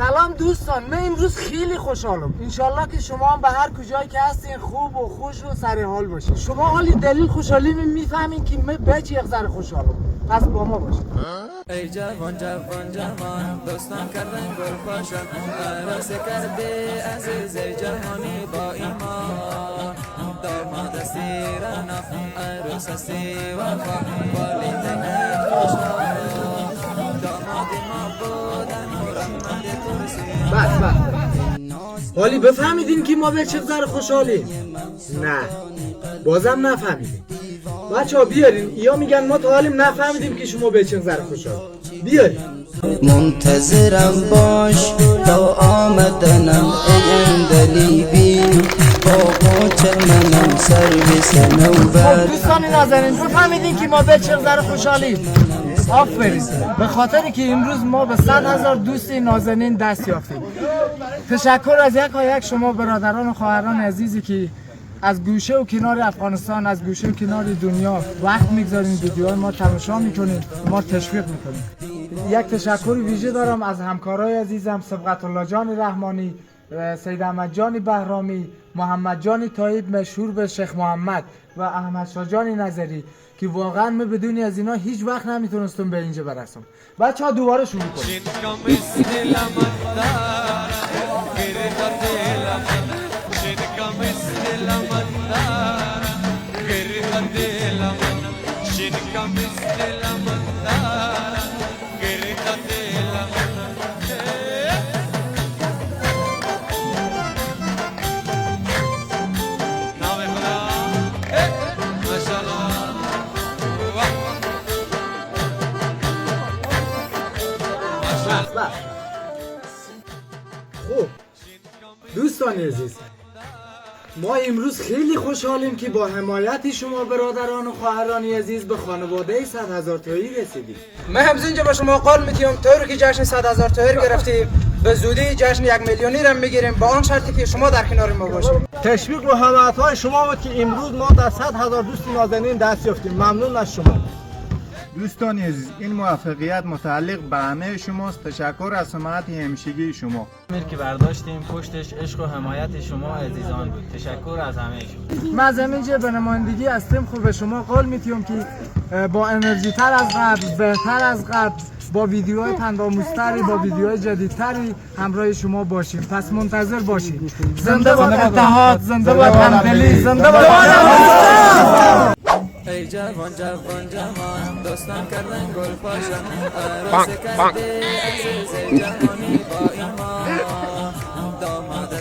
سلام دوستان، من امروز خیلی خوشحالم. انشالله که شما هم به هر کجایی که هستین خوب و خوش و سر حال باشین. شما حالی دلیل خوشحالی میفهمین که من به چه یغزر خوشحالم. پس با ما باشین. ای جوان جوان جوان دوستان کردن گل پاشان عروس کرده عزیز جهانی با ایمان داماد سیرنا عروس سی وفا والدین خوشحال داماد ما بودن و رحمت ترسی بس حالی بفهمیدین که ما به چه یغزر خوشحالیم؟ نه بازم نفهمیدین. بچه ها بیارین، یا میگن ما تا حالیم نفهمیدیم که شما به چه یغزر خوشحال. بیارین منتظرم باش تا آمدنم این دلیبی با قوچ منم سرویس نوبر. دوستان نازنین بفهمیدین که ما به چه یغزر خوشحالیم؟ آفرین، به خاطری که امروز ما به 100,000 دوست نازنین دست یافتیم. تشکر از یک شما برادران و خواهران عزیزی که از گوشه و کنار افغانستان، از گوشه و کنار دنیا وقت میگذارین، ویدیوهای ما تماشا میکنین، ما تشویق میکنیم. یک تشکر ویژه دارم از همکارای عزیزم سبقت الله جان رحمانی، سید احمد جان بهرامی، محمد جان طایب مشهور به شیخ محمد و احمد شاه جان نظری که واقعا من بدون از اینا هیچ وقت نمیتونستم به اینجا برسم. بچه‌ها دوباره شروع کنیم. خب دوستان عزیز، ما امروز خیلی خوشحالیم که با حمایت شما برادران و خواهران عزیز به خانواده 100,000 تایی رسیدیم. من هم اینجا به شما قول میدیم طوری که جشن 100,000 تایی گرفتیم به زودی جشن 1 میلیونی را میگیریم با آن شرطی که شما در کنار ما باشید. تشویق و حمایت های شما بود که امروز ما در 100,000 دوست نازنین دست یافتیم. ممنون از شما. دوستان عزیز، این موفقیت متعلق به همه شماست. تشکر از حمایت همیشگی شما. امیر که برداشتیم پشتش عشق و حمایت شما عزیزان بود. تشکر از همه شما. من از همینجا به نمایندگی از تیم خوب به شما قول میدیم که با انرژی تر از قبل، بهتر از قبل، با ویدیوهای تندآموزتری، با ویدیوهای جدیدتری همراه شما باشیم. پس منتظر باشید. زنده باد اتحاد، زنده باد همدلی، زنده باد ای جوان جوان جوان دوستان کردن گل پاشان عروس کرده عزیز جهانی با ایمان داماد